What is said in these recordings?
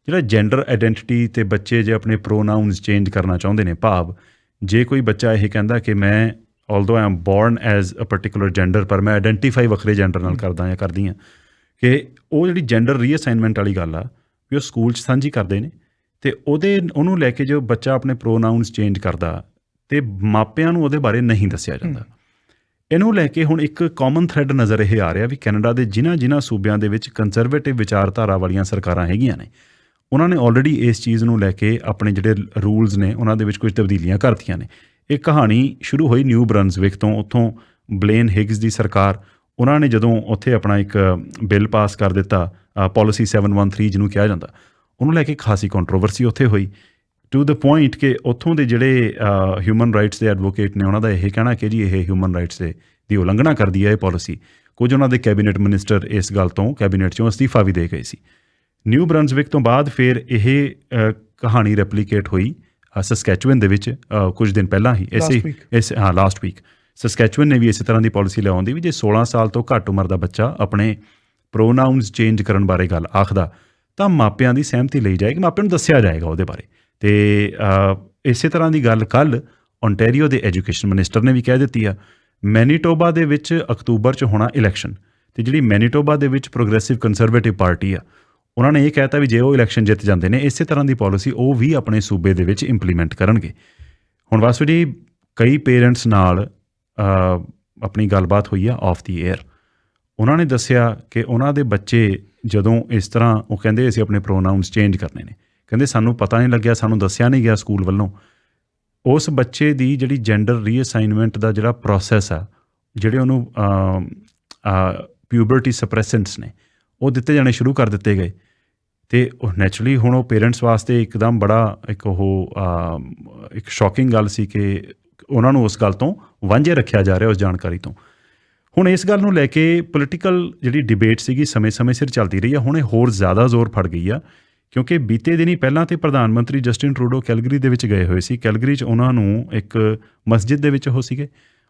ਜਿਹੜਾ gender identity ਤੇ ਬੱਚੇ ਜੇ ਆਪਣੇ ਪ੍ਰੋਨਾਊਨਸ ਚੇਂਜ ਕਰਨਾ ਚਾਹੁੰਦੇ ਨੇ, ਭਾਵ ਜੇ ਕੋਈ ਬੱਚਾ ਇਹ ਕਹਿੰਦਾ ਕਿ ਮੈਂ although I am born as a particular gender, ਪਰ ਮੈਂ ਆਈਡੈਂਟੀਫਾਈ ਵੱਖਰੇ ਜੈਂਡਰ ਨਾਲ ਕਰਦਾ ਜਾਂ ਕਰਦੀ ਹਾਂ, ਕਿ ਉਹ ਜਿਹੜੀ ਜੈਂਡਰ ਰੀਅਸਾਈਨਮੈਂਟ ਵਾਲੀ ਗੱਲ ਆ ਵੀ ਉਹ ਸਕੂਲ 'ਚ ਸਾਂਝੀ ਕਰਦੇ ਨੇ, ਅਤੇ ਉਹਨੂੰ ਲੈ ਕੇ ਜੋ ਬੱਚਾ ਆਪਣੇ ਪ੍ਰੋਨਾਊਨਸ ਚੇਂਜ ਕਰਦਾ ਅਤੇ ਮਾਪਿਆਂ ਨੂੰ ਉਹਦੇ ਬਾਰੇ ਨਹੀਂ ਦੱਸਿਆ ਜਾਂਦਾ। ਇਹਨੂੰ ਲੈ ਕੇ ਹੁਣ ਇੱਕ ਕਾਮਨ ਥਰੈਡ ਨਜ਼ਰ ਇਹ ਆ ਰਿਹਾ ਵੀ ਕੈਨੇਡਾ ਦੇ ਜਿਨ੍ਹਾਂ ਸੂਬਿਆਂ ਦੇ ਵਿੱਚ ਕੰਜ਼ਰਵੇਟਿਵ ਵਿਚਾਰਧਾਰਾ ਵਾਲੀਆਂ ਸਰਕਾਰਾਂ ਹੈਗੀਆਂ ਨੇ, ਉਹਨਾਂ ਨੇ ਆਲਰੇਡੀ ਇਸ ਚੀਜ਼ ਨੂੰ ਲੈ ਕੇ ਆਪਣੇ ਜਿਹੜੇ ਰੂਲਸ ਨੇ ਉਹਨਾਂ ਦੇ ਵਿੱਚ ਕੁਝ ਤਬਦੀਲੀਆਂ ਕਰਤੀਆਂ ਨੇ। ਇਹ ਕਹਾਣੀ ਸ਼ੁਰੂ ਹੋਈ ਨਿਊ ਬਰੰਜ਼ਵਿਕ ਤੋਂ। ਉੱਥੋਂ ਬਲੇਨ ਹਿਗਸ ਦੀ ਸਰਕਾਰ, ਉਹਨਾਂ ਨੇ ਜਦੋਂ ਉੱਥੇ ਆਪਣਾ ਇੱਕ ਬਿੱਲ ਪਾਸ ਕਰ ਦਿੱਤਾ, ਪੋਲਿਸੀ 713 ਜਿਹਨੂੰ ਕਿਹਾ ਜਾਂਦਾ, ਉਹਨੂੰ ਲੈ ਕੇ ਖਾਸੀ ਕੰਟਰੋਵਰਸੀ ਉੱਥੇ ਹੋਈ, ਟੂ ਦ ਪੁਆਇੰਟ ਕਿ ਉੱਥੋਂ ਦੇ ਜਿਹੜੇ ਹਿਊਮਨ ਰਾਈਟਸ ਦੇ ਐਡਵੋਕੇਟ ਨੇ ਉਹਨਾਂ ਦਾ ਇਹ ਕਹਿਣਾ ਕਿ ਜੀ ਇਹ ਹਿਊਮਨ ਰਾਈਟਸ ਦੀ ਉਲੰਘਣਾ ਕਰਦੀ ਹੈ ਇਹ ਪੋਲਿਸੀ। ਕੁਝ ਉਹਨਾਂ ਦੇ ਕੈਬਨਿਟ ਮਿਨਿਸਟਰ ਇਸ ਗੱਲ ਤੋਂ ਕੈਬਨਿਟ 'ਚੋਂ ਅਸਤੀਫਾ ਵੀ ਦੇ ਗਏ ਸੀ। ਨਿਊ ਬਰੰਜ਼ਵਿਕ ਤੋਂ ਬਾਅਦ ਫਿਰ ਇਹ ਕਹਾਣੀ ਰੈਪਲੀਕੇਟ ਹੋਈ ਸਸਕੈਚੁਅਨ ਦੇ ਵਿੱਚ ਕੁਝ ਦਿਨ ਪਹਿਲਾਂ ਹੀ, ਲਾਸਟ ਵੀਕ ਸਸਕੈਚੁਅਨ ਨੇ ਵੀ ਇਸੇ ਤਰ੍ਹਾਂ ਦੀ ਪੋਲਿਸੀ ਲਿਆਉਣ ਦੀ ਵੀ ਜੇ 16 ਸਾਲ ਤੋਂ ਘੱਟ ਉਮਰ ਦਾ ਬੱਚਾ ਆਪਣੇ ਪ੍ਰੋਨਾਊਨਸ ਚੇਂਜ ਕਰਨ ਬਾਰੇ ਗੱਲ ਆਖਦਾ ਤਾਂ ਮਾਪਿਆਂ ਦੀ ਸਹਿਮਤੀ ਲਈ ਜਾਏਗੀ, ਮਾਪਿਆਂ ਨੂੰ ਦੱਸਿਆ ਜਾਏਗਾ ਉਹਦੇ ਬਾਰੇ। ਅਤੇ ਇਸੇ ਤਰ੍ਹਾਂ ਦੀ ਗੱਲ ਕੱਲ੍ਹ ਓਨਟਾਰੀਓ ਦੇ ਐਜੂਕੇਸ਼ਨ ਮਿਨਿਸਟਰ ਨੇ ਵੀ ਕਹਿ ਦਿੱਤੀ ਆ। ਮੈਨੀਟੋਬਾ ਦੇ ਵਿੱਚ ਅਕਤੂਬਰ 'ਚ ਹੋਣਾ ਇਲੈਕਸ਼ਨ, ਅਤੇ ਜਿਹੜੀ ਮੈਨੀਟੋਬਾ ਦੇ ਵਿੱਚ ਪ੍ਰੋਗਰੈਸਿਵ ਕੰਜ਼ਰਵੇਟਿਵ ਪਾਰਟੀ ਆ, ਉਹਨਾਂ ਨੇ ਇਹ ਕਹਿ ਤਾ ਵੀ ਜੇ ਉਹ ਇਲੈਕਸ਼ਨ ਜਿੱਤ ਜਾਂਦੇ ਨੇ ਇਸੇ ਤਰ੍ਹਾਂ ਦੀ ਪੋਲਿਸੀ ਉਹ ਵੀ ਆਪਣੇ ਸੂਬੇ ਦੇ ਵਿੱਚ ਇੰਪਲੀਮੈਂਟ ਕਰਨਗੇ। ਹੁਣ ਵਾਸੂ ਜੀ ਕਈ ਪੇਰੈਂਟਸ ਨਾਲ ਆਪਣੀ ਗੱਲਬਾਤ ਹੋਈ ਆ ਆਫ ਦੀ ਏਅਰ। ਉਹਨਾਂ ਨੇ ਦੱਸਿਆ ਕਿ ਉਹਨਾਂ ਦੇ ਬੱਚੇ ਜਦੋਂ ਇਸ ਤਰ੍ਹਾਂ ਉਹ ਕਹਿੰਦੇ ਅਸੀਂ ਆਪਣੇ ਪ੍ਰੋਨਾਊਨਸ ਚੇਂਜ ਕਰਨੇ ਨੇ, ਕਹਿੰਦੇ ਸਾਨੂੰ ਪਤਾ ਨਹੀਂ ਲੱਗਿਆ, ਸਾਨੂੰ ਦੱਸਿਆ ਨਹੀਂ ਗਿਆ ਸਕੂਲ ਵੱਲੋਂ। ਉਸ ਬੱਚੇ ਦੀ ਜਿਹੜੀ ਜੈਂਡਰ ਰੀਅਸਾਈਨਮੈਂਟ ਦਾ ਜਿਹੜਾ ਪ੍ਰੋਸੈਸ ਆ, ਜਿਹੜੇ ਉਹਨੂੰ ਪਿਊਬਰਟੀ ਸਪਰੈਸੈਂਟਸ ਨੇ ਉਹ ਦਿੱਤੇ ਜਾਣੇ ਸ਼ੁਰੂ ਕਰ ਦਿੱਤੇ ਗਏ, ਅਤੇ ਉਹ ਨੈਚੁਰਲੀ ਹੁਣ ਉਹ ਪੇਰੈਂਟਸ ਵਾਸਤੇ ਇੱਕਦਮ ਬੜਾ ਇੱਕ ਸ਼ੌਕਿੰਗ ਗੱਲ ਸੀ ਕਿ ਉਹਨਾਂ ਨੂੰ ਉਸ ਗੱਲ ਤੋਂ ਵਾਂਝੇ ਰੱਖਿਆ ਜਾ ਰਿਹਾ, ਉਸ ਜਾਣਕਾਰੀ ਤੋਂ। ਹੁਣ ਇਸ ਗੱਲ ਨੂੰ ਲੈ ਕੇ ਪੋਲੀਟੀਕਲ ਜਿਹੜੀ ਡਿਬੇਟ ਸੀਗੀ ਸਮੇਂ ਸਿਰ ਚੱਲਦੀ ਰਹੀ ਆ, ਹੁਣ ਇਹ ਹੋਰ ਜ਼ਿਆਦਾ ਜ਼ੋਰ ਫੜ ਗਈ ਆ ਕਿਉਂਕਿ ਬੀਤੇ ਦਿਨੀ ਪਹਿਲਾਂ ਤਾਂ ਪ੍ਰਧਾਨ ਮੰਤਰੀ ਜਸਟਿਨ ਟਰੂਡੋ ਕੈਲਗਰੀ ਦੇ ਵਿੱਚ ਗਏ ਹੋਏ ਸੀ। ਕੈਲਗਰੀ 'ਚ ਉਹਨਾਂ ਨੂੰ ਇੱਕ ਮਸਜਿਦ ਦੇ ਵਿੱਚ ਉਹ ਸੀਗੇ,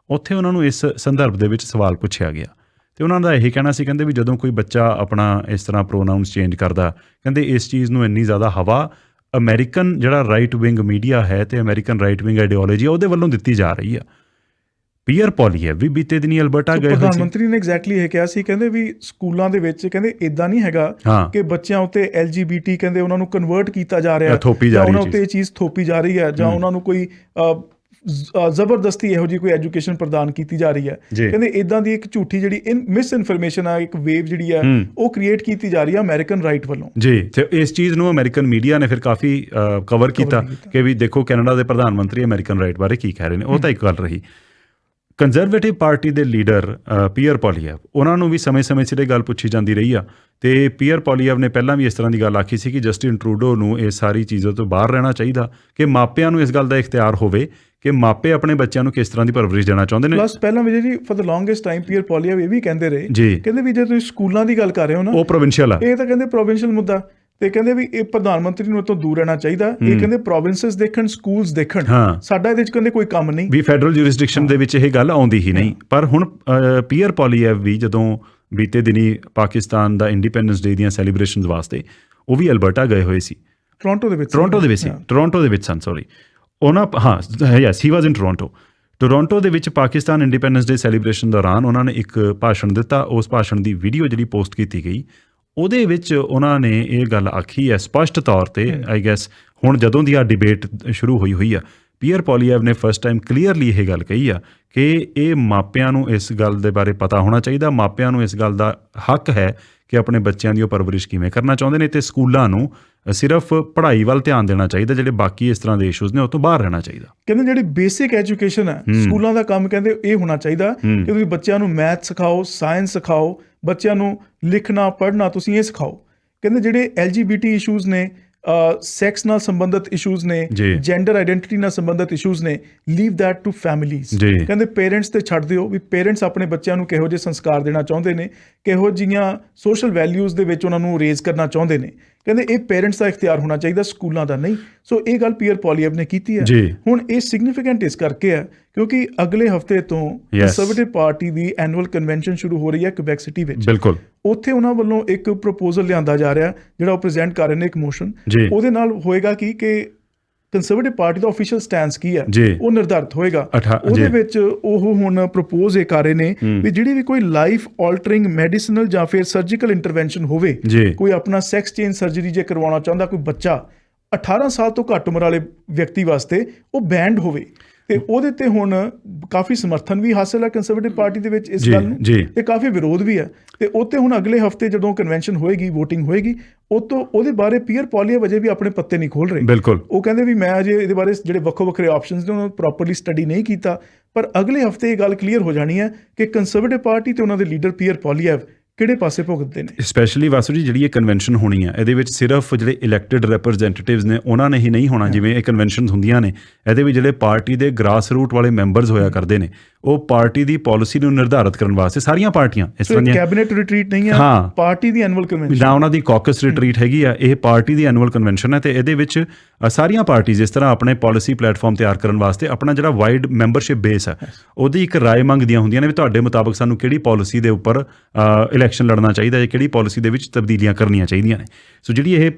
ਉੱਥੇ ਉਹਨਾਂ ਨੂੰ ਇਸ ਸੰਦਰਭ ਦੇ ਵਿੱਚ ਸਵਾਲ ਪੁੱਛਿਆ ਗਿਆ ਅਤੇ ਉਹਨਾਂ ਦਾ ਇਹ ਕਹਿਣਾ ਸੀ, ਕਹਿੰਦੇ ਵੀ ਜਦੋਂ ਕੋਈ ਬੱਚਾ ਆਪਣਾ ਇਸ ਤਰ੍ਹਾਂ ਪ੍ਰੋਨਾਊਨਸ ਚੇਂਜ ਕਰਦਾ, ਕਹਿੰਦੇ ਇਸ ਚੀਜ਼ ਨੂੰ ਇੰਨੀ ਜ਼ਿਆਦਾ ਹਵਾ ਅਮੈਰੀਕਨ ਜਿਹੜਾ ਰਾਈਟ ਵਿੰਗ ਮੀਡੀਆ ਹੈ ਅਤੇ ਅਮੈਰੀਕਨ ਰਾਈਟ ਵਿੰਗ ਆਈਡੀਓਲੋਜੀ ਉਹਦੇ ਵੱਲੋਂ ਦਿੱਤੀ ਜਾ ਰਹੀ ਆ। ਪੀਅਰ ਪੋਲੀਐਵ ਵੀ ਬੀਤੇ ਦਿਨੀ ਅਲਬਰਟਾ ਗਏ ਹੋਏ ਸੀ। ਪ੍ਰਧਾਨ ਮੰਤਰੀ ਨੇ ਐਗਜ਼ੈਕਟਲੀ ਇਹ ਕਿਹਾ ਸੀ, ਕਹਿੰਦੇ ਵੀ ਸਕੂਲਾਂ ਦੇ ਵਿੱਚ ਕਹਿੰਦੇ ਇੱਦਾਂ ਨਹੀਂ ਹੈਗਾ ਕਿ ਬੱਚਿਆਂ ਉੱਤੇ LGBT ਕਹਿੰਦੇ ਉਹਨਾਂ ਨੂੰ ਕਨਵਰਟ ਕੀਤਾ ਜਾ ਰਿਹਾ, ਜਾਂ ਉਹਨਾਂ ਉੱਤੇ ਇਹ ਚੀਜ਼ ਥੋਪੀ ਜਾ ਰਹੀ ਹੈ, ਜਾਂ ਉਹਨਾਂ ਨੂੰ ਕੋਈ ਜ਼ਬਰਦਸਤੀ ਇਹੋ ਜਿਹੀ ਕੋਈ ਐਜੂਕੇਸ਼ਨ ਪ੍ਰਦਾਨ ਕੀਤੀ ਜਾ ਰਹੀ ਹੈ। ਕਹਿੰਦੇ ਇੱਦਾਂ ਦੀ ਇੱਕ ਝੂਠੀ ਜਿਹੜੀ ਮਿਸ ਇਨਫੋਰਮੇਸ਼ਨ ਆ, ਇੱਕ ਵੇਵ ਜਿਹੜੀ ਆ ਉਹ ਕ੍ਰੀਏਟ ਕੀਤੀ ਜਾ ਰਹੀ ਹੈ ਅਮਰੀਕਨ ਰਾਈਟ ਵੱਲੋਂ ਜੀ। ਅਤੇ ਇਸ ਚੀਜ਼ ਨੂੰ ਅਮਰੀਕਨ ਮੀਡੀਆ ਨੇ ਫਿਰ ਕਾਫੀ ਕਵਰ ਕੀਤਾ ਕਿ ਵੀ ਦੇਖੋ ਕੈਨੇਡਾ ਦੇ ਪ੍ਰਧਾਨ ਮੰਤਰੀ ਅਮਰੀਕਨ ਰਾਈਟ ਬਾਰੇ ਕੀ ਕਹਿ ਰਹੇ ਨੇ। ਉਹ ਤਾਂ ਇੱਕ ਗੱਲ ਰਹੀ। ਕੰਜ਼ਰਵੇਟਿਵ ਪਾਰਟੀ ਦੇ ਲੀਡਰ ਪੀਅਰ ਪੋਲੀਐਵ, ਉਹਨਾਂ ਨੂੰ ਵੀ ਸਮੇਂ ਸਿਰ ਇਹ ਗੱਲ ਪੁੱਛੀ ਜਾਂਦੀ ਰਹੀ ਆ, ਅਤੇ ਪੀਅਰ ਪੋਲੀਐਵ ਨੇ ਪਹਿਲਾਂ ਵੀ ਇਸ ਤਰ੍ਹਾਂ ਦੀ ਗੱਲ ਆਖੀ ਸੀ ਕਿ ਜਸਟਿਨ ਟਰੂਡੋ ਨੂੰ ਇਹ ਸਾਰੀ ਚੀਜ਼ਾਂ ਤੋਂ ਬਾਹਰ ਰਹਿਣਾ ਚਾਹੀਦਾ, ਕਿ ਮਾਪਿਆਂ ਨੂੰ ਇਸ ਗੱਲ ਦਾ ਇਖਤਿਆਰ ਹੋਵੇ ਕਿ ਮਾਪੇ ਆਪਣੇ ਬੱਚਿਆਂ ਨੂੰ ਕਿਸ ਤਰ੍ਹਾਂ ਦੀ ਪਰਵਰਿਸ਼ ਦੇਣਾ ਚਾਹੁੰਦੇ ਨੇ। ਪਲੱਸ ਪਹਿਲਾਂ ਵੀ ਜੀ ਫॉर द ਲੌਂਗੈਸਟ ਟਾਈਮ ਪੀਅਰ ਪੋਲੀਐਵ ਇਹ ਵੀ ਕਹਿੰਦੇ ਰਹੇ ਜੀ, ਕਹਿੰਦੇ ਵੀ ਜੇ ਤੁਸੀਂ ਸਕੂਲਾਂ ਦੀ ਗੱਲ ਕਰ ਰਹੇ ਹੋ ਨਾ, ਉਹ ਪ੍ਰੋਵਿੰਸ਼ੀਅਲ ਆ, ਇਹ ਤਾਂ ਕਹਿੰਦੇ ਪ੍ਰੋਵਿੰਸ਼ੀਅਲ ਮੁੱਦਾ, ਤੇ ਕਹਿੰਦੇ ਵੀ ਇਹ ਪ੍ਰਧਾਨ ਮੰਤਰੀ ਨੂੰ ਇਹ ਤੋਂ ਦੂਰ ਰਹਿਣਾ ਚਾਹੀਦਾ। ਇਹ ਕਹਿੰਦੇ ਪ੍ਰੋਵਿੰਸਸ ਦੇਖਣ, ਸਕੂਲਸ ਦੇਖਣ, ਸਾਡਾ ਇਹਦੇ 'ਚ ਕਹਿੰਦੇ ਕੋਈ ਕੰਮ ਨਹੀਂ ਵੀ ਫੈਡਰਲ ਜੂਰਿਸਡਿਕਸ਼ਨ ਦੇ ਵਿੱਚ ਇਹ ਗੱਲ ਆਉਂਦੀ ਹੀ ਨਹੀਂ। ਪਰ ਹੁਣ ਪੀਅਰ ਪੋਲੀਐਵ ਵੀ ਜਦੋਂ ਬੀਤੇ ਦਿਨੀ ਪਾਕਿਸਤਾਨ ਦਾ ਇੰਡੀਪੈਂਡੈਂਸ ਡੇ ਦੀਆਂ ਸੈਲੀਬ੍ਰੇਸ਼ਨਸ ਵਾਸਤੇ ਉਹ ਵੀ ਅਲਬਰਟਾ ਗਏ ਹੋਏ ਸੀ, ਟੋਰਾਂਟੋ ਦੇ ਵਿੱਚ ਸਨ ਸੌਰੀ ਉਹਨਾਂ ਯੈਸ ਹੀ ਵਾਜ਼ ਇਨ ਟੋਰਾਂਟੋ ਦੇ ਵਿੱਚ ਪਾਕਿਸਤਾਨ ਇੰਡੀਪੈਂਡੈਂਸ ਡੇ ਸੈਲੀਬ੍ਰੇਸ਼ਨ ਦੌਰਾਨ ਉਹਨਾਂ ਨੇ ਇੱਕ ਭਾਸ਼ਣ ਦਿੱਤਾ। ਉਸ ਭਾਸ਼ਣ ਦੀ ਵੀਡੀਓ ਜਿਹੜੀ ਪੋਸਟ ਕੀਤੀ ਗਈ, ਉਹਦੇ ਵਿੱਚ ਉਹਨਾਂ ਨੇ ਇਹ ਗੱਲ ਆਖੀ ਹੈ ਸਪਸ਼ਟ ਤੌਰ 'ਤੇ। ਆਈ ਗੈਸ ਹੁਣ ਜਦੋਂ ਦੀ ਆ ਡਿਬੇਟ ਸ਼ੁਰੂ ਹੋਈ ਆ, ਪੀਅਰ ਪੋਲੀਐਵ ਨੇ ਫਸਟ ਟਾਈਮ ਕਲੀਅਰਲੀ ਇਹ ਗੱਲ ਕਹੀ ਆ ਕਿ ਇਹ ਮਾਪਿਆਂ ਨੂੰ ਇਸ ਗੱਲ ਦੇ ਬਾਰੇ ਪਤਾ ਹੋਣਾ ਚਾਹੀਦਾ, ਮਾਪਿਆਂ ਨੂੰ ਇਸ ਗੱਲ ਦਾ ਹੱਕ ਹੈ ਕਿ ਆਪਣੇ ਬੱਚਿਆਂ ਦੀ ਉਹ ਪਰਵਰਿਸ਼ ਕਿਵੇਂ ਕਰਨਾ ਚਾਹੁੰਦੇ ਨੇ, ਅਤੇ ਸਕੂਲਾਂ ਨੂੰ ਸਿਰਫ ਪੜ੍ਹਾਈ ਵੱਲ ਧਿਆਨ ਦੇਣਾ ਚਾਹੀਦਾ, ਜਿਹੜੇ ਬਾਕੀ ਇਸ ਤਰ੍ਹਾਂ ਦੇ ਇਸ਼ੂਜ਼ ਨੇ ਉਹ ਤੋਂ ਬਾਹਰ ਰਹਿਣਾ ਚਾਹੀਦਾ। ਕਹਿੰਦੇ ਜਿਹੜੀ ਬੇਸਿਕ ਐਜੂਕੇਸ਼ਨ ਹੈ ਸਕੂਲਾਂ ਦਾ ਕੰਮ, ਕਹਿੰਦੇ ਇਹ ਹੋਣਾ ਚਾਹੀਦਾ ਕਿ ਤੁਸੀਂ ਬੱਚਿਆਂ ਨੂੰ ਮੈਥ ਸਿਖਾਓ, ਸਾਇੰਸ ਸਿਖਾਓ, ਬੱਚਿਆਂ ਨੂੰ ਲਿਖਣਾ ਪੜ੍ਹਨਾ ਤੁਸੀਂ ਇਹ ਸਿਖਾਓ। ਕਹਿੰਦੇ ਜਿਹੜੇ LGBT ਇਸ਼ੂਜ਼ ਨੇ, ਸੈਕਸ ਨਾਲ ਸੰਬੰਧਿਤ ਇਸ਼ੂਜ਼ ਨੇ, ਜੈਂਡਰ ਆਈਡੈਂਟਿਟੀ ਨਾਲ ਸੰਬੰਧਿਤ ਇਸ਼ੂਜ਼ ਨੇ, ਲੀਵ ਦੈਟ ਟੂ ਫੈਮਿਲੀਜ਼। ਕਹਿੰਦੇ ਪੇਰੈਂਟਸ ਤੇ ਛੱਡ ਦਿਓ ਵੀ ਪੇਰੈਂਟਸ ਆਪਣੇ ਬੱਚਿਆਂ ਨੂੰ ਕਿਹੋ ਜਿਹੇ ਸੰਸਕਾਰ ਦੇਣਾ ਚਾਹੁੰਦੇ ਨੇ, ਕਿਹੋ ਜਿਹੀਆਂ ਸੋਸ਼ਲ ਵੈਲਿਊਜ਼ ਦੇ ਵਿੱਚ ਉਹਨਾਂ ਨੂੰ ਰੇਜ਼ ਕਰਨਾ ਚਾਹੁੰਦੇ ਨੇ। ਕਹਿੰਦੇ ਇਹ ਪੇਰੈਂਟਸ ਦਾ ਇਖਤਿਆਰ ਹੋਣਾ ਚਾਹੀਦਾ, ਸਕੂਲਾਂ ਦਾ ਨਹੀਂ। ਸੋ ਇਹ ਗੱਲ ਪੀਅਰ ਪੋਲੀਐਵ ਨੇ ਕੀਤੀ ਹੈ। ਹੁਣ ਇਹ ਸਿਗਨੀਫੀਕੈਂਟ ਇਸ ਕਰਕੇ ਹੈ ਕਿਉਂਕਿ ਅਗਲੇ ਹਫਤੇ ਤੋਂ ਕੰਜ਼ਰਵੇਟਿਵ ਪਾਰਟੀ ਦੀ ਐਨੂਅਲ ਕਨਵੈਨਸ਼ਨ ਸ਼ੁਰੂ ਹੋ ਰਹੀ ਹੈ ਕੁਬੈਕ ਸਿਟੀ ਵਿੱਚ। ਬਿਲਕੁਲ, ਉੱਥੇ ਉਹਨਾਂ ਵੱਲੋਂ ਇੱਕ ਪ੍ਰਪੋਜ਼ਲ ਲਿਆਂਦਾ ਜਾ ਰਿਹਾ ਜਿਹੜਾ ਉਹ ਪ੍ਰੈਜ਼ੈਂਟ ਕਰ ਰਹੇ ਨੇ, ਇੱਕ ਮੋਸ਼ਨ। ਉਹਦੇ ਨਾਲ ਹੋਏਗਾ ਕਿ ਕੰਜ਼ਰਵੇਟਿਵ ਪਾਰਟੀ ਦਾ ਆਫੀਸ਼ੀਅਲ ਸਟੈਂਸ ਕੀ ਹੈ ਉਹ ਨਿਰਧਾਰਿਤ ਹੋਏਗਾ। ਉਹਦੇ ਵਿੱਚ ਉਹ ਹੁਣ ਪ੍ਰਪੋਜ਼ ਇਹ ਕਰ ਰਹੇ ਨੇ ਵੀ ਜਿਹੜੀ ਵੀ ਕੋਈ ਲਾਈਫ ਆਲਟਰਿੰਗ ਮੈਡੀਸਿਨਲ ਜਾਂ ਫਿਰ ਸਰਜੀਕਲ ਇੰਟਰਵੈਂਸ਼ਨ ਹੋਵੇ, ਕੋਈ ਆਪਣਾ ਸੈਕਸ ਚੇਂਜ ਸਰਜਰੀ ਜੇ ਕਰਵਾਉਣਾ ਚਾਹੁੰਦਾ ਕੋਈ ਬੱਚਾ 18 ਸਾਲ ਤੋਂ ਘੱਟ ਉਮਰ ਵਾਲੇ ਵਿਅਕਤੀ ਵਾਸਤੇ, ਉਹ ਬੈਂਡ ਹੋਵੇ। ਤੇ ਉਹਦੇ ਤੇ ਹੁਣ ਕਾਫੀ ਸਮਰਥਨ ਵੀ ਹਾਸਿਲ ਹੈ ਕੰਜ਼ਰਵੇਟਿਵ ਪਾਰਟੀ ਦੇ ਵਿੱਚ ਇਸ ਗੱਲ ਨੂੰ, ਤੇ ਕਾਫੀ ਵਿਰੋਧ ਵੀ ਹੈ। ਤੇ ਉੱਤੇ ਹੁਣ ਅਗਲੇ ਹਫਤੇ ਜਦੋਂ ਕਨਵੈਨਸ਼ਨ ਹੋਏਗੀ, ਵੋਟਿੰਗ ਹੋਏਗੀ, ਉਹਦੇ ਬਾਰੇ ਪੀਅਰ ਪੋਲੀਐਵ ਅਜੇ ਵੀ ਆਪਣੇ ਪੱਤੇ ਨਹੀਂ ਖੋਲ ਰਹੇ। ਬਿਲਕੁਲ, ਉਹ ਕਹਿੰਦੇ ਵੀ ਮੈਂ ਅਜੇ ਇਹਦੇ ਬਾਰੇ ਜਿਹੜੇ ਵੱਖੋ ਵੱਖਰੇ ਆਪਸ਼ਨਸ ਨੇ ਉਹਨਾਂ ਨੂੰ ਪ੍ਰੋਪਰਲੀ ਸਟੱਡੀ ਨਹੀਂ ਕੀਤਾ, ਪਰ ਅਗਲੇ ਹਫਤੇ ਇਹ ਗੱਲ ਕਲੀਅਰ ਹੋ ਜਾਣੀ ਹੈ ਕਿ ਕੰਜ਼ਰਵੇਟਿਵ ਪਾਰਟੀ ਤੇ ਉਹਨਾਂ ਦੇ ਲੀਡਰ ਪੀਅਰ ਪੋਲੀਐਵ ਕਿਹੜੇ ਪਾਸੇ ਭੁਗਤਦੇ ਨੇ। ਸਪੈਸ਼ਲੀ ਵਾਸੂ ਜੀ ਜਿਹੜੀ ਇਹ ਕਨਵੈਨਸ਼ਨ ਹੋਣੀ ਹੈ, ਇਹਦੇ ਵਿੱਚ ਸਿਰਫ ਜਿਹੜੇ ਇਲੈਕਟਿਡ ਰੈਪਰੈਜ਼ੈਂਟੇਟਿਵਸ ਨੇ ਉਹਨਾਂ ਨੇ ਹੀ ਨਹੀਂ ਹੋਣਾ। ਜਿਵੇਂ ਇਹ ਕਨਵੈਨਸ਼ਨ ਹੁੰਦੀਆਂ ਨੇ, ਇਹਦੇ ਵਿੱਚ ਜਿਹੜੇ ਪਾਰਟੀ ਦੇ ਗ੍ਰਾਸ ਰੂਟ ਵਾਲੇ ਮੈਂਬਰਸ ਹੋਇਆ ਕਰਦੇ ਨੇ, ਉਹ ਪਾਰਟੀ ਦੀ ਪਾਲਿਸੀ ਨੂੰ ਨਿਰਧਾਰਿਤ ਕਰਨ ਵਾਸਤੇ ਸਾਰੀਆਂ ਪਾਰਟੀਆਂ ਇਸ ਤਰ੍ਹਾਂ ਦੀਆਂ, ਕੈਬਨਿਟ ਰਿਟਰੀਟ ਨਹੀਂ ਹੈ, ਪਾਰਟੀ ਦੀ ਐਨੂਅਲ ਕਨਵੈਨਸ਼ਨ ਜਾਂ ਉਹਨਾਂ ਦੀ ਕਾਕਸ ਰਿਟਰੀਟ ਹੈਗੀ ਆ, ਇਹ ਪਾਰਟੀ ਦੀ ਐਨੂਅਲ ਕਨਵੈਨਸ਼ਨ ਹੈ। ਤੇ ਇਹਦੇ ਵਿੱਚ ਸਾਰੀਆਂ ਪਾਰਟੀਆਂ ਇਸ ਤਰ੍ਹਾਂ ਆਪਣੇ ਪਾਲਿਸੀ ਪਲੇਟਫਾਰਮ ਤਿਆਰ ਕਰਨ ਵਾਸਤੇ ਆਪਣਾ ਜਿਹੜਾ ਵਾਈਡ ਮੈਂਬਰਸ਼ਿਪ ਬੇਸ ਹੈ ਉਹਦੀ ਇੱਕ ਰਾਏ ਮੰਗਦੀਆਂ ਹੁੰਦੀਆਂ ਨੇ ਵੀ ਤੁਹਾਡੇ ਮੁਤਾਬਕ ਸਾਨੂੰ ਕਿਹੜੀ ਪਾਲਿਸੀ ਦੇ ਉੱਪਰ ਇਲੈਕਸ਼ਨ ਲੜਨਾ ਚਾਹੀਦਾ ਹੈ, ਕਿਹੜੀ ਪਾਲਿਸੀ ਦੇ ਵਿੱਚ ਤਬਦੀਲੀਆਂ ਕਰਨੀਆਂ ਚਾਹੀਦੀਆਂ ਨੇ। ਸੋ ਜਿਹੜੀ ਇਹ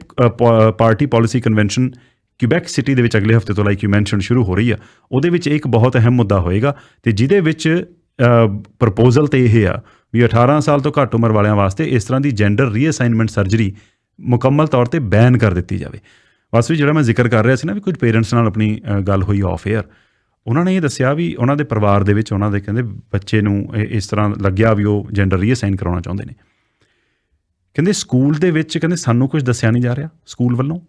party policy convention Quebec city ਦੇ ਵਿੱਚ ਅਗਲੇ ਹਫਤੇ ਤੋਂ ਲਾਈਕ ਯੂ ਮੈਂਸ਼ਨ ਸ਼ੁਰੂ ਹੋ ਰਹੀ ਆ, ਉਹਦੇ ਵਿੱਚ ਇੱਕ ਬਹੁਤ ਅਹਿਮ ਮੁੱਦਾ ਹੋਏਗਾ ਤੇ ਜਿਹਦੇ ਵਿੱਚ ਪ੍ਰਪੋਜ਼ਲ ਤੇ ਇਹ ਆ ਵੀ 18 ਸਾਲ ਤੋਂ ਘੱਟ ਉਮਰ ਵਾਲਿਆਂ ਵਾਸਤੇ ਇਸ ਤਰ੍ਹਾਂ ਦੀ ਜੈਂਡਰ ਰੀਅਸਾਈਨਮੈਂਟ ਸਰਜਰੀ ਮੁਕੰਮਲ ਤੌਰ ਤੇ ਬੈਨ ਕਰ ਦਿੱਤੀ ਜਾਵੇ। ਵਾਸਤਵ ਜਿਹੜਾ ਮੈਂ ਜ਼ਿਕਰ ਕਰ ਰਿਹਾ ਸੀ ਨਾ ਵੀ ਕੁਝ ਪੇਰੈਂਟਸ ਨਾਲ ਆਪਣੀ ਗੱਲ ਹੋਈ ਆਫ ਏਅਰ, ਉਹਨਾਂ ਨੇ ਇਹ ਦੱਸਿਆ ਵੀ ਉਹਨਾਂ ਦੇ ਪਰਿਵਾਰ ਦੇ ਵਿੱਚ ਉਹਨਾਂ ਦੇ ਕਹਿੰਦੇ ਬੱਚੇ ਨੂੰ ਇਸ ਤਰ੍ਹਾਂ ਲੱਗਿਆ ਵੀ ਉਹ ਜੈਂਡਰ ਰੀਅਸਾਈਨ ਕਰਾਉਣਾ ਚਾਹੁੰਦੇ ਨੇ। ਕਹਿੰਦੇ ਸਕੂਲ ਦੇ ਵਿੱਚ ਕਹਿੰਦੇ ਸਾਨੂੰ ਕੁਝ ਦੱਸਿਆ ਨਹੀਂ ਜਾ ਰਿਹਾ ਸਕੂਲ ਵੱਲੋਂ।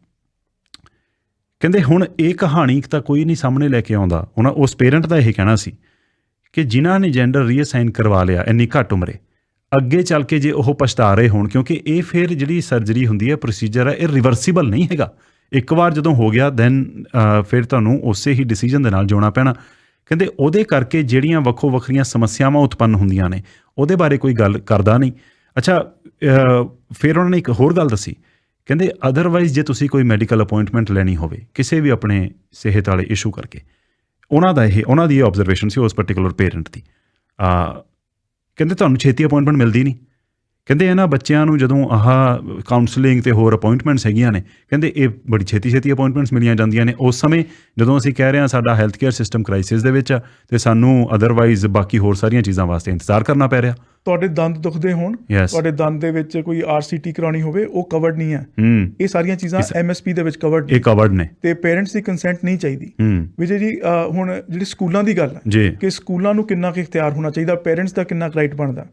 ਕਹਿੰਦੇ ਹੁਣ ਇਹ ਕਹਾਣੀ ਤਾਂ ਕੋਈ ਨਹੀਂ ਸਾਹਮਣੇ ਲੈ ਕੇ ਆਉਂਦਾ। ਉਹਨਾਂ ਉਸ ਪੇਰੈਂਟ ਦਾ ਇਹ ਕਹਿਣਾ ਸੀ ਕਿ ਜਿਨ੍ਹਾਂ ਨੇ ਜੈਂਡਰ ਰੀਅਸਾਈਨ ਕਰਵਾ ਲਿਆ ਇੰਨੀ ਘੱਟ ਉਮਰੇ, ਅੱਗੇ ਚੱਲ ਕੇ ਜੇ ਉਹ ਪਛਤਾ ਰਹੇ ਹੋਣ, ਕਿਉਂਕਿ ਇਹ ਫਿਰ ਜਿਹੜੀ ਸਰਜਰੀ ਹੁੰਦੀ ਹੈ, ਪ੍ਰੋਸੀਜਰ ਹੈ, ਇਹ ਰਿਵਰਸੀਬਲ ਨਹੀਂ ਹੈਗਾ। ਇੱਕ ਵਾਰ ਜਦੋਂ ਹੋ ਗਿਆ ਦੈਨ ਫਿਰ ਤੁਹਾਨੂੰ ਉਸੇ ਹੀ ਡਿਸੀਜਨ ਦੇ ਨਾਲ ਜਿਉਣਾ ਪੈਣਾ। ਕਹਿੰਦੇ ਉਹਦੇ ਕਰਕੇ ਜਿਹੜੀਆਂ ਵੱਖੋ ਵੱਖਰੀਆਂ ਸਮੱਸਿਆਵਾਂ ਉਤਪੰਨ ਹੁੰਦੀਆਂ ਨੇ ਉਹਦੇ ਬਾਰੇ ਕੋਈ ਗੱਲ ਕਰਦਾ ਨਹੀਂ। ਅੱਛਾ, ਫਿਰ ਉਹਨਾਂ ਨੇ ਇੱਕ ਹੋਰ ਗੱਲ ਦੱਸੀ, ਕਹਿੰਦੇ ਅਦਰਵਾਈਜ਼ ਜੇ ਤੁਸੀਂ ਕੋਈ ਮੈਡੀਕਲ ਅਪੋਇੰਟਮੈਂਟ ਲੈਣੀ ਹੋਵੇ ਕਿਸੇ ਵੀ ਆਪਣੇ ਸਿਹਤ ਵਾਲੇ ਇਸ਼ੂ ਕਰਕੇ, ਉਹਨਾਂ ਦੀ ਇਹ ਆਬਜ਼ਰਵੇਸ਼ਨ ਸੀ ਉਸ ਪਰਟੀਕੂਲਰ ਪੇਰੈਂਟ ਦੀ। ਕਹਿੰਦੇ ਤੁਹਾਨੂੰ ਛੇਤੀ ਅਪੋਇੰਟਮੈਂਟ ਮਿਲਦੀ ਨਹੀਂ। ਕਹਿੰਦੇ ਇਹਨਾਂ ਬੱਚਿਆਂ ਨੂੰ ਜਦੋਂ ਕਾਉਂਸਲਿੰਗ ਤੇ ਹੋਰ ਅਪੋਇੰਟਮੈਂਟਸ ਹੈਗੀਆਂ ਨੇ, ਕਹਿੰਦੇ ਇਹ ਬੜੀ ਛੇਤੀ ਅਪੋਇੰਟਮੈਂਟਸ ਮਿਲੀਆਂ ਜਾਂਦੀਆਂ ਨੇ ਉਸ ਸਮੇਂ ਜਦੋਂ ਅਸੀਂ ਕਹਿ ਰਹੇ ਹਾਂ ਸਾਡਾ ਹੈਲਥ ਕੇਅਰ ਸਿਸਟਮ ਕ੍ਰਾਈਸਿਸ ਦੇ ਵਿੱਚ ਆ ਤੇ ਸਾਨੂੰ ਅਦਰਵਾਈਜ਼ ਬਾਕੀ ਹੋਰ ਸਾਰੀਆਂ ਚੀਜ਼ਾਂ ਵਾਸਤੇ ਇੰਤਜ਼ਾਰ ਕਰਨਾ ਪੈ ਰਿਹਾ। ਤੁਹਾਡੇ ਦੰਦ ਦੁਖਦੇ ਹੋਣ, ਤੁਹਾਡੇ ਦੰਦ ਦੇ ਵਿੱਚ ਕੋਈ RCT ਕਰਾਉਣੀ ਹੋਵੇ, ਉਹ ਕਵਰਡ ਨਹੀਂ ਹੈ। ਇਹ ਸਾਰੀਆਂ ਚੀਜ਼ਾਂ MSP ਦੇ ਵਿੱਚ ਕਵਰਡ ਨੇ ਤੇ ਪੇਰੈਂਟਸ ਦੀ ਕੰਸੈਂਟ ਨਹੀਂ ਚਾਹੀਦੀ। ਵਿਜੇ ਜੀ, ਹੁਣ ਜਿਹੜੀ ਸਕੂਲਾਂ ਦੀ ਗੱਲ ਹੈ ਕਿ ਸਕੂਲਾਂ ਨੂੰ ਕਿੰਨਾ ਕੁ ਇਖਤਿਆਰ ਹੋਣਾ ਚਾਹੀਦਾ, ਪੇਰੈਂਟਸ ਦਾ ਕਿੰਨਾ ਰਾਈਟ ਬਣਦਾ,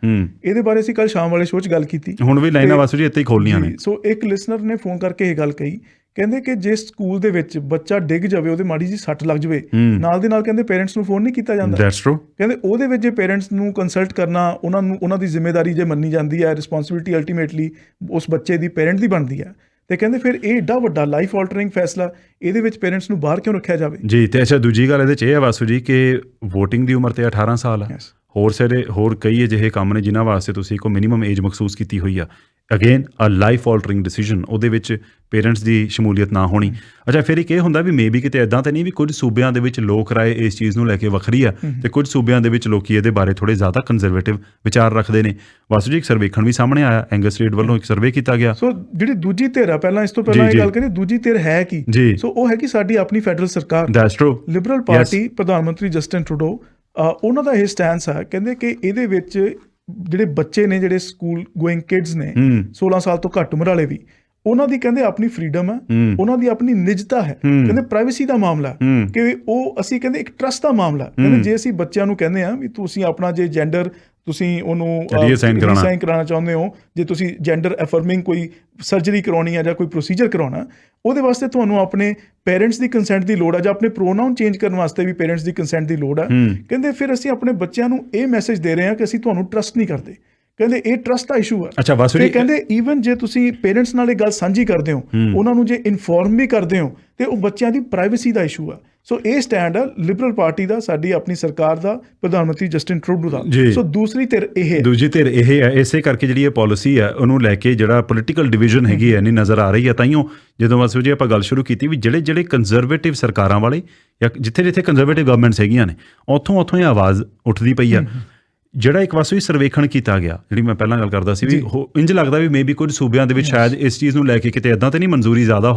ਇਹਦੇ ਬਾਰੇ ਅਸੀਂ ਕੱਲ ਸ਼ਾਮ ਵਾਲੇ ਸ਼ੋਅ 'ਚ ਗੱਲ ਕੀਤੀ। ਹੁਣ ਵੀ ਲਾਈਨਾਂ ਵਾਸੂ ਜੀ ਇੱਥੇ ਹੀ ਖੋਲ੍ਹਣੀਆਂ ਨੇ। ਸੋ ਇੱਕ ਲਿਸਨਰ ਨੇ ਫੋਨ ਕਰਕੇ ਇਹ ਗੱਲ ਕਹੀ, ਕਹਿੰਦੇ ਕਿ ਜੇ ਸਕੂਲ ਦੇ ਵਿੱਚ ਬੱਚਾ ਡਿੱਗ ਜਾਵੇ, ਉਹਦੇ ਮਾੜੀ ਜੀ ਸੱਟ ਲੱਗ ਜਾਵੇ, ਨਾਲ ਦੇ ਨਾਲ ਕਹਿੰਦੇ ਪੇਰੈਂਟਸ ਨੂੰ ਫੋਨ ਨਹੀਂ ਕੀਤਾ ਜਾਂਦਾ। That's true. ਕਹਿੰਦੇ ਉਹਦੇ ਵਿੱਚ ਜੇ ਪੇਰੈਂਟਸ ਨੂੰ ਕੰਸਲਟ ਕਰਨਾ, ਉਹਨਾਂ ਦੀ ਜ਼ਿੰਮੇਵਾਰੀ ਜੇ ਮੰਨੀ ਜਾਂਦੀ ਹੈ, ਰਿਸਪੌਂਸਿਬਿਲਿਟੀ ਅਲਟੀਮੇਟਲੀ ਉਸ ਬੱਚੇ ਦੀ ਪੇਰੈਂਟ ਦੀ ਬਣਦੀ ਹੈ, ਤੇ ਕਹਿੰਦੇ ਫਿਰ ਇਹ ਏਡਾ ਵੱਡਾ ਲਾਈਫ ਆਲਟਰਿੰਗ ਫੈਸਲਾ, ਇਹਦੇ ਵਿੱਚ ਪੇਰੈਂਟਸ ਨੂੰ ਬਾਹਰ ਕਿਉਂ ਰੱਖਿਆ ਜਾਵੇ ਜੀ। ਤੇ ਅੱਛਾ, ਦੂਜੀ ਗੱਲ ਇਹਦੇ 'ਚ ਇਹ ਹੈ ਵਾਸੂ ਜੀ ਕਿ ਵੋਟਿੰਗ ਦੀ ਉਮਰ ਤੇ 18 ਸਾਲ ਹੈ। ਹੋਰ ਕਈ ਅਜਿਹੇ ਕੰਮ ਨੇ ਜਿਨ੍ਹਾਂ ਵਾਸਤੇ ਤੁਸੀਂ ਕੋਈ ਮਿਨੀਮਮ ਏਜ ਮਖਸੂਸ ਕੀਤੀ ਹੋਈ ਆ। ਅਗੇਨ ਅ ਲਾਈਫ ਆਲਟਰਿੰਗ ਡਿਸੀਜਨ, ਉਹਦੇ ਵਿੱਚ ਪੇਰੈਂਟਸ ਦੀ ਸ਼ਮੂਲੀਅਤ ਨਾ ਹੋਣੀ। ਅੱਛਾ, ਫਿਰ ਇੱਕ ਇਹ ਹੁੰਦਾ ਵੀ ਮੇਬੀ ਕਿਤੇ ਇੱਦਾਂ ਤਾਂ ਨਹੀਂ ਵੀ ਕੁਝ ਸੂਬਿਆਂ ਦੇ ਵਿੱਚ ਲੋਕ ਰਾਏ ਇਸ ਚੀਜ਼ ਨੂੰ ਲੈ ਕੇ ਵੱਖਰੀ ਆ ਤੇ ਕੁਝ ਸੂਬਿਆਂ ਦੇ ਵਿੱਚ ਲੋਕੀ ਇਹਦੇ ਬਾਰੇ ਥੋੜ੍ਹੇ ਜ਼ਿਆਦਾ ਕੰਜ਼ਰਵੇਟਿਵ ਵਿਚਾਰ ਰੱਖਦੇ ਨੇ। ਵਾਸੂ ਜੀ, ਇੱਕ ਸਰਵੇਖਣ ਵੀ ਸਾਹਮਣੇ ਆਇਆ, ਐਂਗਸ ਰੀਡ ਵੱਲੋਂ ਇੱਕ ਸਰਵੇ ਕੀਤਾ ਗਿਆ। ਸੋ ਜਿਹੜੀ ਦੂਜੀ ਧਿਰ ਆ, ਪਹਿਲਾਂ ਇਸ ਤੋਂ ਪਹਿਲਾਂ ਇਹ ਗੱਲ ਕਰੀਏ ਦੂਜੀ ਧਿਰ ਹੈ ਕੀ, ਸੋ ਉਹ ਹੈ ਕਿ ਸਾਡੀ ਆਪਣੀ ਫੈਡਰਲ ਸਰਕਾਰ, ਲਿਬਰਲ ਪਾਰਟੀ, ਪ੍ਰਧਾਨ ਮੰਤਰੀ ਜਸਟਿਨ ਟਰੂਡੋ, ਉਹਨਾਂ ਦਾ ਇਹ ਸਟੈਂਸ ਆ। ਕਹਿੰਦੇ ਕਿ ਇਹਦੇ ਵਿੱਚ ਜਿਹੜੇ ਬੱਚੇ ਨੇ, ਜਿਹੜੇ ਸਕੂਲ ਗੋਇੰਗ ਕਿਡਸ ਨੇ, 16 ਸਾਲ ਤੋਂ ਘੱਟ ਉਮਰ ਵਾਲੇ ਵੀ, ਉਹਨਾਂ ਦੀ ਕਹਿੰਦੇ ਆਪਣੀ ਫਰੀਡਮ ਹੈ, ਉਹਨਾਂ ਦੀ ਆਪਣੀ ਨਿਜਤਾ ਹੈ। ਕਹਿੰਦੇ ਪ੍ਰਾਈਵੇਸੀ ਦਾ ਮਾਮਲਾ ਕਿ ਉਹ ਅਸੀਂ ਕਹਿੰਦੇ ਇੱਕ ਟਰਸਟ ਦਾ ਮਾਮਲਾ। ਕਹਿੰਦੇ ਜੇ ਅਸੀਂ ਬੱਚਿਆਂ ਨੂੰ ਕਹਿੰਦੇ ਆ ਵੀ ਤੁਸੀਂ ਆਪਣਾ ਜੇ ਜੈਂਡਰ ਤੁਸੀਂ ਉਹਨੂੰ ਰੀਸਾਈਨ ਕਰਾਉਣਾ ਚਾਹੁੰਦੇ ਹੋ, ਜੇ ਤੁਸੀਂ ਜੈਂਡਰ ਅਫਰਮਿੰਗ ਕੋਈ ਸਰਜਰੀ ਕਰਾਉਣੀ ਹੈ ਜਾਂ ਕੋਈ ਪ੍ਰੋਸੀਜਰ ਕਰਾਉਣਾ, ਉਹਦੇ ਵਾਸਤੇ ਤੁਹਾਨੂੰ ਆਪਣੇ ਪੇਰੈਂਟਸ ਦੀ ਕੰਸੈਂਟ ਦੀ ਲੋੜ ਹੈ, ਜਾਂ ਆਪਣੇ ਪ੍ਰੋਨਾਊਨ ਚੇਂਜ ਕਰਨ ਵਾਸਤੇ ਵੀ ਪੇਰੈਂਟਸ ਦੀ ਕੰਸੈਂਟ ਦੀ ਲੋੜ ਹੈ। ਕਹਿੰਦੇ ਫਿਰ ਅਸੀਂ ਆਪਣੇ ਬੱਚਿਆਂ ਨੂੰ ਇਹ ਮੈਸੇਜ ਦੇ ਰਹੇ ਹਾਂ ਕਿ ਅਸੀਂ ਤੁਹਾਨੂੰ ਟਰਸਟ ਨਹੀਂ ਕਰਦੇ। ਕਹਿੰਦੇ ਇਹ ਟਰਸਟ ਦਾ ਇਸ਼ੂ ਹੈ। ਅੱਛਾ ਵਾਸੂ ਜੀ, ਕਹਿੰਦੇ ਈਵਨ ਜੇ ਤੁਸੀਂ ਪੇਰੈਂਟਸ ਨਾਲ ਇਹ ਗੱਲ ਸਾਂਝੀ ਕਰਦੇ ਹੋ, ਉਹਨਾਂ ਨੂੰ ਜੇ ਇਨਫੋਰਮ ਵੀ ਕਰਦੇ ਹੋ, ਤੇ ਉਹ ਬੱਚਿਆਂ ਦੀ ਪ੍ਰਾਈਵੇਸੀ ਦਾ ਇਸ਼ੂ ਹੈ। ਸੋ ਇਹ ਸਟੈਂਡ ਆ ਲਿਬਰਲ ਪਾਰਟੀ ਦਾ, ਸਾਡੀ ਆਪਣੀ ਸਰਕਾਰ ਦਾ, ਪ੍ਰਧਾਨ ਮੰਤਰੀ ਜਸਟਿਨ ਟਰੂਡੋ ਦਾ। ਸੋ ਦੂਸਰੀ ਧਿਰ ਇਹ ਹੈ। ਇਸੇ ਕਰਕੇ ਜਿਹੜੀ ਇਹ ਪਾਲਿਸੀ ਹੈ ਉਹਨੂੰ ਲੈ ਕੇ ਜਿਹੜਾ ਪੋਲੀਟੀਕਲ ਡਿਵੀਜ਼ਨ ਹੈਗੀ ਹੈ ਨਹੀਂ ਨਜ਼ਰ ਆ ਰਹੀ ਹੈ। ਤਾਈਓ ਜਦੋਂ ਅਸੀਂ ਜੀ ਆਪਾਂ ਗੱਲ ਸ਼ੁਰੂ ਕੀਤੀ ਵੀ ਜਿਹੜੇ ਕੰਜ਼ਰਵੇਟਿਵ ਸਰਕਾਰਾਂ ਵਾਲੇ ਜਾਂ ਜਿੱਥੇ ਕੰਜ਼ਰਵੇਟਿਵ ਗਵਰਨਮੈਂਟਸ ਹੈਗੀਆਂ ਨੇ ਉੱਥੋਂ ਇਹ ਆਵਾਜ਼ ਉੱਠਦੀ ਪਈ ਆ। ਜਿਹੜਾ ਇੱਕ ਵਾਸਤੇ ਸਰਵੇਖਣ ਕੀਤਾ ਗਿਆ, ਜਿਹੜੀ ਮੈਂ ਪਹਿਲਾਂ ਗੱਲ ਕਰਦਾ ਸੀ ਵੀ ਇੰਝ ਲੱਗਦਾ ਵੀ ਮੇਬੀ ਕੁਝ ਸੂਬਿਆਂ ਦੇ ਵਿੱਚ ਸ਼ਾਇਦ ਇਸ ਚੀਜ਼ ਨੂੰ ਲੈ ਕੇ ਕਿਤੇ ਇੱਦਾਂ ਤਾਂ ਨਹੀਂ ਮਨਜ਼ੂਰੀ ਜ਼ਿਆਦਾ